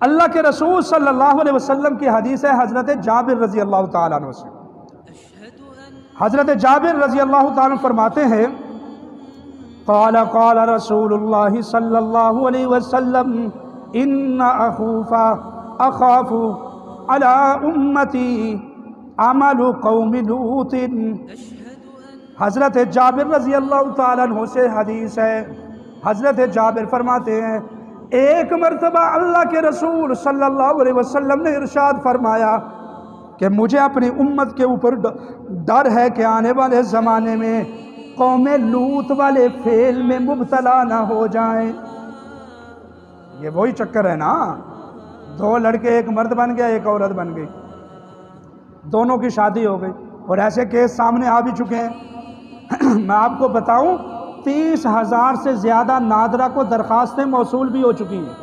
اللہ کے رسول صلی اللہ علیہ وسلم کی حدیث ہے حضرت جابر رضی اللہ تعالیٰ عنہ سے۔ حضرت جابر رضی اللہ تعالیٰ عنہ فرماتے ہیں قال قال رسول اللہ صلی اللہ علیہ وسلم ان اخاف علی امتی عمل قوم لوط۔ حضرت جابر رضی اللہ تعالیٰ عنہ سے حدیث ہے، حضرت جابر فرماتے ہیں ایک مرتبہ اللہ کے رسول صلی اللہ علیہ وسلم نے ارشاد فرمایا کہ مجھے اپنی امت کے اوپر ڈر ہے کہ آنے والے زمانے میں قوم لوط والے فعل میں مبتلا نہ ہو جائیں۔ یہ وہی چکر ہے نا، دو لڑکے ایک مرد بن گیا ایک عورت بن گئی، دونوں کی شادی ہو گئی، اور ایسے کیس سامنے آ بھی چکے ہیں۔ میں آپ کو بتاؤں 30,000 سے زیادہ نادرہ کو درخواستیں موصول بھی ہو چکی ہیں۔